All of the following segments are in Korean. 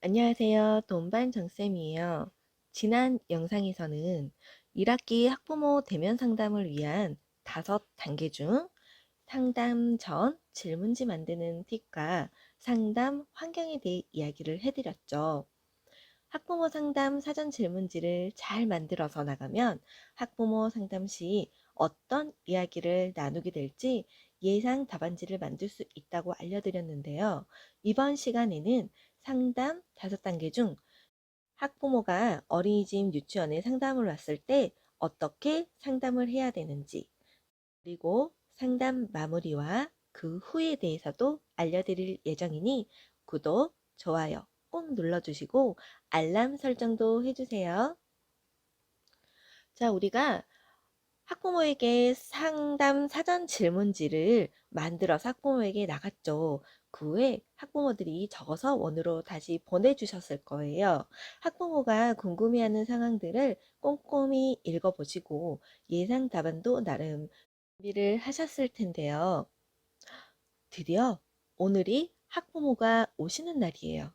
안녕하세요. 돈반 정쌤이에요. 지난 영상에서는 1학기 학부모 대면 상담을 위한 5단계 중 상담 전 질문지 만드는 팁과 상담 환경에 대해 이야기를 해드렸죠. 학부모 상담 사전 질문지를 잘 만들어서 나가면 학부모 상담 시 어떤 이야기를 나누게 될지 예상 답안지를 만들 수 있다고 알려드렸는데요. 이번 시간에는 상담 5단계 중 학부모가 어린이집 유치원에 상담을 왔을 때 어떻게 상담을 해야 되는지, 그리고 상담 마무리와 그 후에 대해서도 알려드릴 예정이니 구독, 좋아요 꼭 눌러주시고 알람 설정도 해주세요. 자, 우리가 학부모에게 상담 사전 질문지를 만들어서 학부모에게 나갔죠. 그 후에 학부모들이 적어서 원으로 다시 보내주셨을 거예요. 학부모가 궁금해하는 상황들을 꼼꼼히 읽어보시고 예상 답안도 나름 준비를 하셨을 텐데요. 드디어 오늘이 학부모가 오시는 날이에요.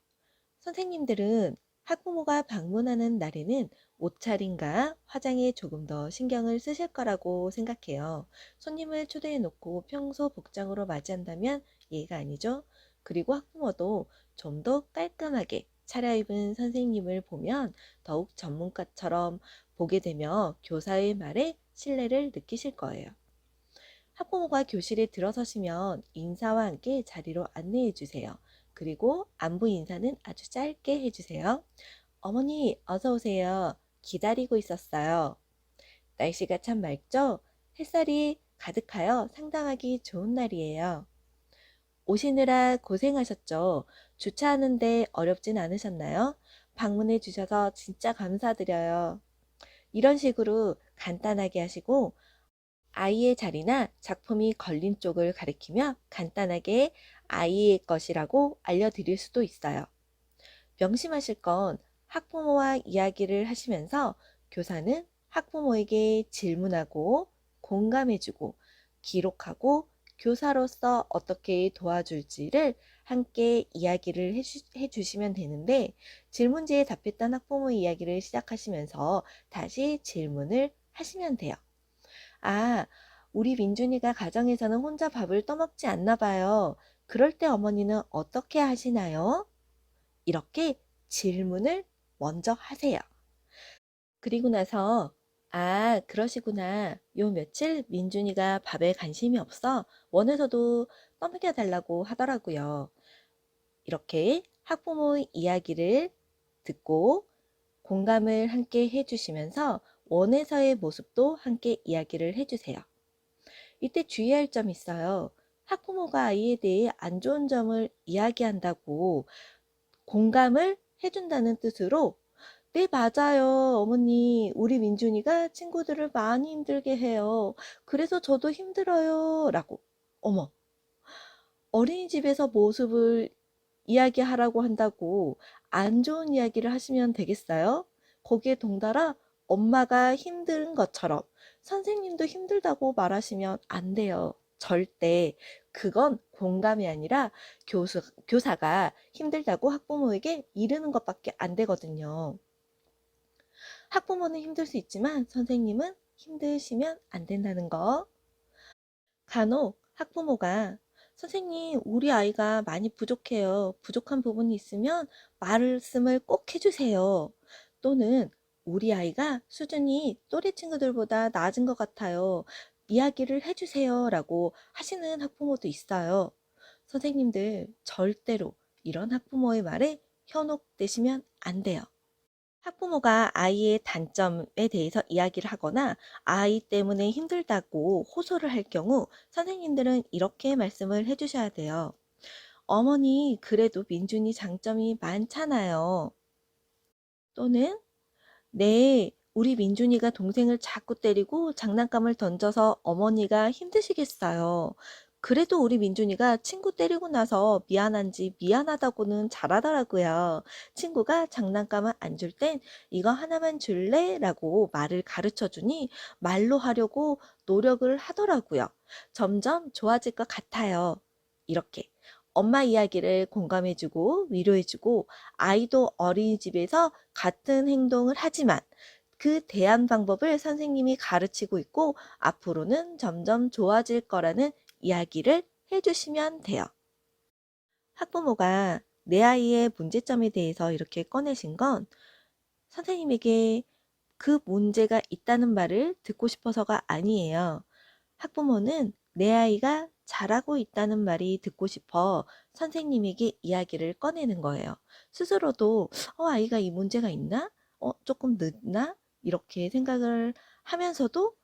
선생님들은 학부모가 방문하는 날에는 옷차림과 화장에 조금 더 신경을 쓰실 거라고 생각해요. 손님을 초대해 놓고 평소 복장으로 맞이한다면 예의가 아니죠. 그리고 학부모도 좀 더 깔끔하게 차려입은 선생님을 보면 더욱 전문가처럼 보게 되며 교사의 말에 신뢰를 느끼실 거예요. 학부모가 교실에 들어서시면 인사와 함께 자리로 안내해 주세요. 그리고 안부 인사는 아주 짧게 해주세요. 어머니, 어서 오세요. 기다리고 있었어요. 날씨가 참 맑죠? 햇살이 가득하여 상담하기 좋은 날이에요. 오시느라 고생하셨죠? 주차하는데 어렵진 않으셨나요? 방문해 주셔서 진짜 감사드려요. 이런 식으로 간단하게 하시고 아이의 자리나 작품이 걸린 쪽을 가리키며 간단하게 아이의 것이라고 알려드릴 수도 있어요. 명심하실 건 학부모와 이야기를 하시면서 교사는 학부모에게 질문하고 공감해주고 기록하고 교사로서 어떻게 도와줄지를 함께 이야기를 해주시면 되는데 질문지에 답했던 학부모 이야기를 시작하시면서 다시 질문을 하시면 돼요. 아, 우리 민준이가 가정에서는 혼자 밥을 떠먹지 않나 봐요. 그럴 때 어머니는 어떻게 하시나요? 이렇게 질문을 먼저 하세요. 그리고 나서 아, 그러시구나. 요 며칠 민준이가 밥에 관심이 없어 원에서도 떠먹여 달라고 하더라고요. 이렇게 학부모의 이야기를 듣고 공감을 함께 해주시면서 원에서의 모습도 함께 이야기를 해주세요. 이때 주의할 점이 있어요. 학부모가 아이에 대해 안 좋은 점을 이야기한다고 공감을 해준다는 뜻으로 네, 맞아요. 어머니, 우리 민준이가 친구들을 많이 힘들게 해요. 그래서 저도 힘들어요. 라고. 어머, 어린이집에서 모습을 이야기하라고 한다고 안 좋은 이야기를 하시면 되겠어요? 거기에 동달아 엄마가 힘든 것처럼 선생님도 힘들다고 말하시면 안 돼요. 절대. 그건 공감이 아니라 교사가 힘들다고 학부모에게 이르는 것밖에 안 되거든요. 학부모는 힘들 수 있지만 선생님은 힘드시면 안 된다는 거. 간혹 학부모가 선생님, 우리 아이가 많이 부족해요. 부족한 부분이 있으면 말씀을 꼭 해주세요. 또는 우리 아이가 수준이 또래 친구들보다 낮은 것 같아요. 이야기를 해주세요. 라고 하시는 학부모도 있어요. 선생님들 절대로 이런 학부모의 말에 현혹되시면 안 돼요. 학부모가 아이의 단점에 대해서 이야기를 하거나 아이 때문에 힘들다고 호소를 할 경우 선생님들은 이렇게 말씀을 해주셔야 돼요. 어머니, 그래도 민준이 장점이 많잖아요. 또는 네, 우리 민준이가 동생을 자꾸 때리고 장난감을 던져서 어머니가 힘드시겠어요. 그래도 우리 민준이가 친구 때리고 나서 미안한지 미안하다고는 잘하더라고요. 친구가 장난감을 안 줄 땐 이거 하나만 줄래? 라고 말을 가르쳐 주니 말로 하려고 노력을 하더라고요. 점점 좋아질 것 같아요. 이렇게 엄마 이야기를 공감해주고 위로해주고 아이도 어린이집에서 같은 행동을 하지만 그 대안 방법을 선생님이 가르치고 있고 앞으로는 점점 좋아질 거라는 이야기를 해주시면 돼요. 학부모가 내 아이의 문제점에 대해서 이렇게 꺼내신 건 선생님에게 그 문제가 있다는 말을 듣고 싶어서가 아니에요. 학부모는 내 아이가 잘하고 있다는 말이 듣고 싶어 선생님에게 이야기를 꺼내는 거예요. 스스로도 아이가 이 문제가 있나? 조금 늦나? 이렇게 생각을 하면서도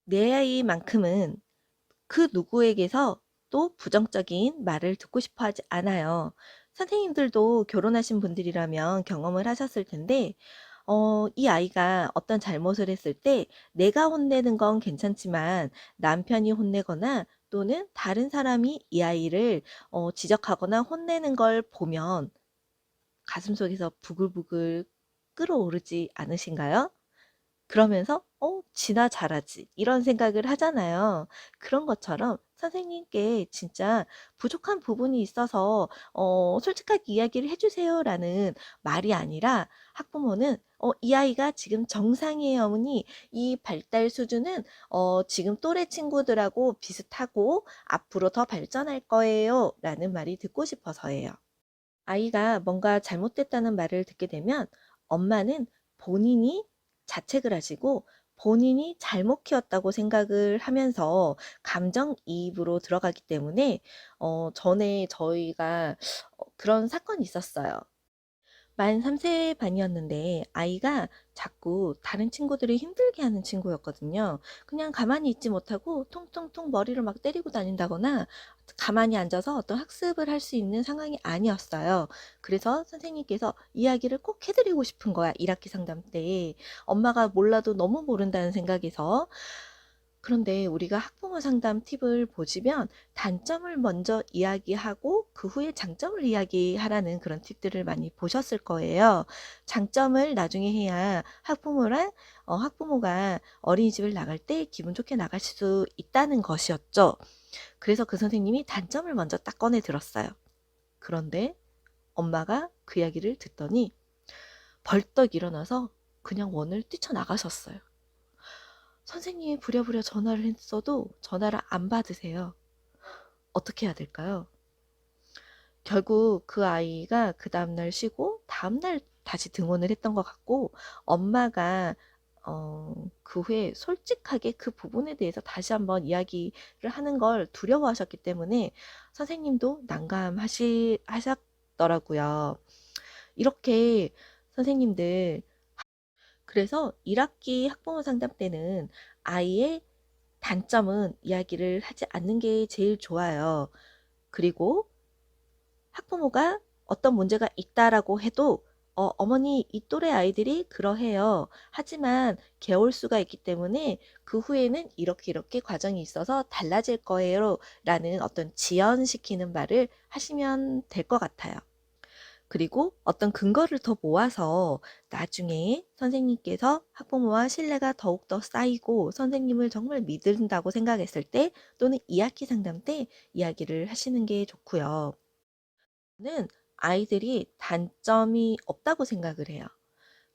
내 아이만큼은 그 누구에게서 또 부정적인 말을 듣고 싶어 하지 않아요. 선생님들도 결혼하신 분들이라면 경험을 하셨을 텐데, 이 아이가 어떤 잘못을 했을 때 내가 혼내는 건 괜찮지만 남편이 혼내거나 또는 다른 사람이 이 아이를 지적하거나 혼내는 걸 보면 가슴속에서 부글부글 끓어오르지 않으신가요? 그러면서 지나 잘하지 이런 생각을 하잖아요. 그런 것처럼 선생님께 진짜 부족한 부분이 있어서 솔직하게 이야기를 해주세요라는 말이 아니라 학부모는 이 아이가 지금 정상이에요, 어머니. 이 발달 수준은 지금 또래 친구들하고 비슷하고 앞으로 더 발전할 거예요 라는 말이 듣고 싶어서예요. 아이가 뭔가 잘못됐다는 말을 듣게 되면 엄마는 본인이 자책을 하시고 본인이 잘못 키웠다고 생각을 하면서 감정이입으로 들어가기 때문에 전에 저희가 그런 사건이 있었어요. 만 3세 반이었는데 아이가 자꾸 다른 친구들을 힘들게 하는 친구였거든요. 그냥 가만히 있지 못하고 통통통 머리를 막 때리고 다닌다거나 가만히 앉아서 어떤 학습을 할 수 있는 상황이 아니었어요. 그래서 선생님께서 이야기를 꼭 해드리고 싶은 거야. 1학기 상담 때. 엄마가 몰라도 너무 모른다는 생각에서. 그런데 우리가 학부모 상담 팁을 보시면 단점을 먼저 이야기하고 그 후에 장점을 이야기하라는 그런 팁들을 많이 보셨을 거예요. 장점을 나중에 해야 학부모가 어린이집을 나갈 때 기분 좋게 나갈 수 있다는 것이었죠. 그래서 그 선생님이 단점을 먼저 딱 꺼내 들었어요. 그런데 엄마가 그 이야기를 듣더니 벌떡 일어나서 그냥 원을 뛰쳐나가셨어요. 선생님이 부랴부랴 전화를 했어도 전화를 안 받으세요. 어떻게 해야 될까요? 결국 그 아이가 그 다음날 쉬고 다음날 다시 등원을 했던 것 같고 엄마가 그 후에 솔직하게 그 부분에 대해서 다시 한번 이야기를 하는 걸 두려워하셨기 때문에 선생님도 하셨더라고요. 이렇게 선생님들 그래서 1학기 학부모 상담 때는 아이의 단점은 이야기를 하지 않는 게 제일 좋아요. 그리고 학부모가 어떤 문제가 있다라고 해도 어머니 이 또래 아이들이 그러해요. 하지만 개월수가 있기 때문에 그 후에는 이렇게 이렇게 과정이 있어서 달라질 거예요. 라는 어떤 지연시키는 말을 하시면 될 것 같아요. 그리고 어떤 근거를 더 모아서 나중에 선생님께서 학부모와 신뢰가 더욱더 쌓이고 선생님을 정말 믿는다고 생각했을 때 또는 2학기 상담 때 이야기를 하시는 게 좋고요. 는 아이들이 단점이 없다고 생각을 해요.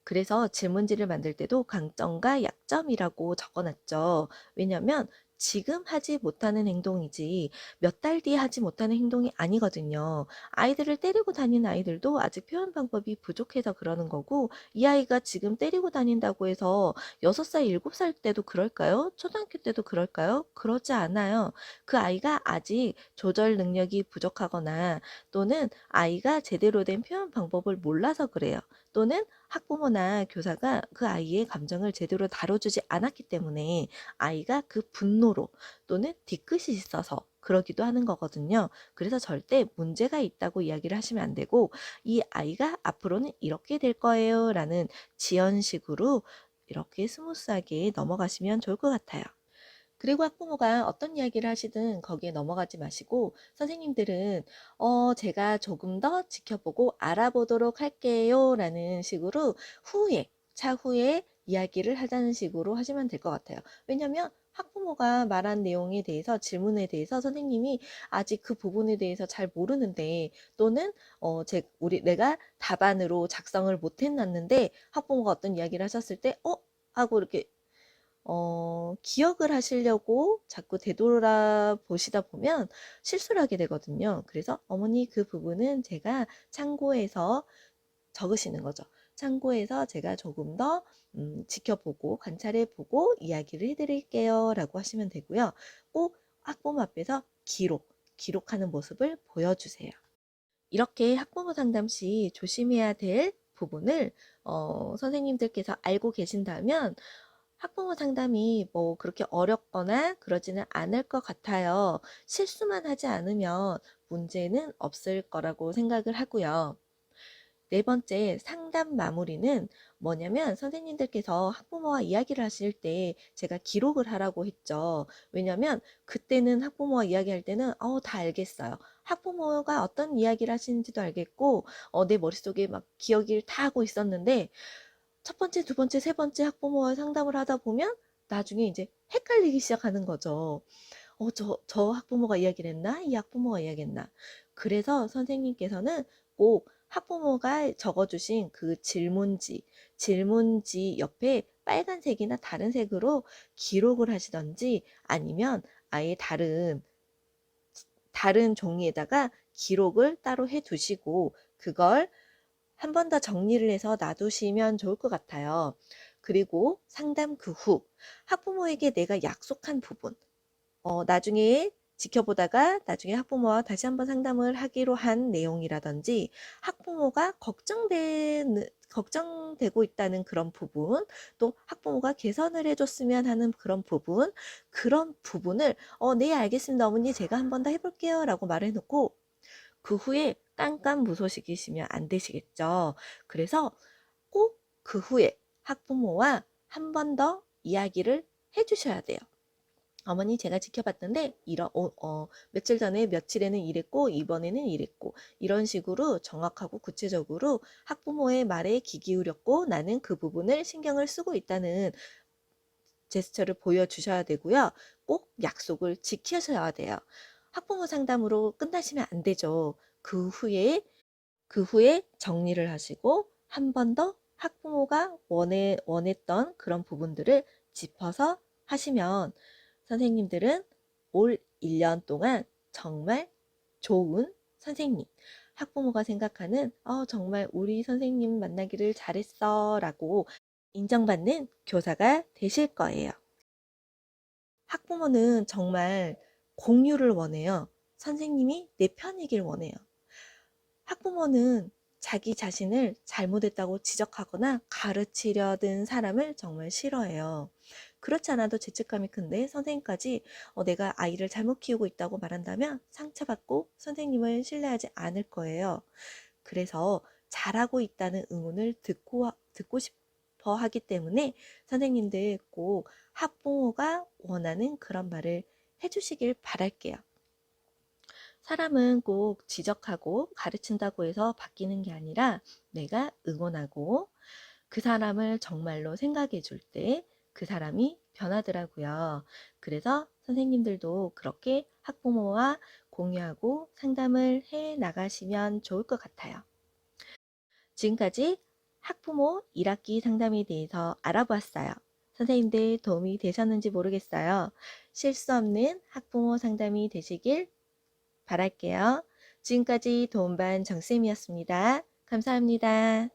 그래서 질문지를 만들 때도 강점과 약점이라고 적어놨죠. 왜냐면 지금 하지 못하는 행동이지 몇 달 뒤에 하지 못하는 행동이 아니거든요. 아이들을 때리고 다니는 아이들도 아직 표현 방법이 부족해서 그러는 거고 이 아이가 지금 때리고 다닌다고 해서 6살, 7살 때도 그럴까요? 초등학교 때도 그럴까요? 그러지 않아요. 그 아이가 아직 조절 능력이 부족하거나 또는 아이가 제대로 된 표현 방법을 몰라서 그래요. 또는 학부모나 교사가 그 아이의 감정을 제대로 다뤄주지 않았기 때문에 아이가 그 분노로 또는 뒤끝이 있어서 그러기도 하는 거거든요. 그래서 절대 문제가 있다고 이야기를 하시면 안 되고 이 아이가 앞으로는 이렇게 될 거예요 라는 지연식으로 이렇게 스무스하게 넘어가시면 좋을 것 같아요. 그리고 학부모가 어떤 이야기를 하시든 거기에 넘어가지 마시고 선생님들은 제가 조금 더 지켜보고 알아보도록 할게요 라는 식으로 차후에 이야기를 하자는 식으로 하시면 될 것 같아요. 왜냐면 학부모가 말한 내용에 대해서 질문에 대해서 선생님이 아직 그 부분에 대해서 잘 모르는데 또는 내가 답안으로 작성을 못 해놨는데 학부모가 어떤 이야기를 하셨을 때 하고 이렇게 기억을 하시려고 자꾸 되돌아보시다 보면 실수를 하게 되거든요. 그래서 어머니 그 부분은 제가 참고해서 적으시는 거죠. 참고해서 제가 조금 더 지켜보고 관찰해보고 이야기를 해드릴게요 라고 하시면 되고요. 꼭 학부모 앞에서 기록하는 모습을 보여주세요. 이렇게 학부모 상담 시 조심해야 될 부분을 선생님들께서 알고 계신다면 학부모 상담이 뭐 그렇게 어렵거나 그러지는 않을 것 같아요. 실수만 하지 않으면 문제는 없을 거라고 생각을 하고요. 네 번째 상담 마무리는 뭐냐면 선생님들께서 학부모와 이야기를 하실 때 제가 기록을 하라고 했죠. 왜냐면 그때는 학부모와 이야기할 때는 다 알겠어요. 학부모가 어떤 이야기를 하시는지도 알겠고 내 머릿속에 막 기억을 다 하고 있었는데 첫 번째, 두 번째, 세 번째 학부모와 상담을 하다 보면 나중에 이제 헷갈리기 시작하는 거죠. 저 학부모가 이야기를 했나? 이 학부모가 이야기했나? 그래서 선생님께서는 꼭 학부모가 적어주신 그 질문지 옆에 빨간색이나 다른 색으로 기록을 하시던지 아니면 아예 다른 종이에다가 기록을 따로 해 두시고 그걸 한 번 더 정리를 해서 놔두시면 좋을 것 같아요. 그리고 상담 그 후 학부모에게 내가 약속한 부분 나중에 지켜보다가 나중에 학부모와 다시 한번 상담을 하기로 한 내용이라든지 학부모가 걱정되고 있다는 그런 부분, 또 학부모가 개선을 해줬으면 하는 그런 부분을 네, 알겠습니다. 어머니 제가 한번 더 해볼게요. 라고 말해놓고 그 후에 깜깜무소식이시면 안 되시겠죠. 그래서 꼭 그 후에 학부모와 한 번 더 이야기를 해주셔야 돼요. 어머니 제가 지켜봤는데 며칠 전에 며칠에는 이랬고 이번에는 이랬고 이런 식으로 정확하고 구체적으로 학부모의 말에 귀 기울였고 나는 그 부분을 신경을 쓰고 있다는 제스처를 보여주셔야 되고요. 꼭 약속을 지키셔야 돼요. 학부모 상담으로 끝나시면 안 되죠. 그 후에 정리를 하시고 한 번 더 학부모가 원했던 그런 부분들을 짚어서 하시면 선생님들은 올 1년 동안 정말 좋은 선생님, 학부모가 생각하는 정말 우리 선생님 만나기를 잘했어 라고 인정받는 교사가 되실 거예요. 학부모는 정말 공유를 원해요. 선생님이 내 편이길 원해요. 학부모는 자기 자신을 잘못했다고 지적하거나 가르치려던 사람을 정말 싫어해요. 그렇지 않아도 죄책감이 큰데 선생님까지 내가 아이를 잘못 키우고 있다고 말한다면 상처받고 선생님을 신뢰하지 않을 거예요. 그래서 잘하고 있다는 응원을 듣고 싶어 하기 때문에 선생님들 꼭 학부모가 원하는 그런 말을 해주시길 바랄게요. 사람은 꼭 지적하고 가르친다고 해서 바뀌는 게 아니라 내가 응원하고 그 사람을 정말로 생각해 줄 때 그 사람이 변하더라고요. 그래서 선생님들도 그렇게 학부모와 공유하고 상담을 해 나가시면 좋을 것 같아요. 지금까지 학부모 1학기 상담에 대해서 알아보았어요. 선생님들 도움이 되셨는지 모르겠어요. 실수 없는 학부모 상담이 되시길 바랄게요. 지금까지 도움반 정쌤이었습니다. 감사합니다.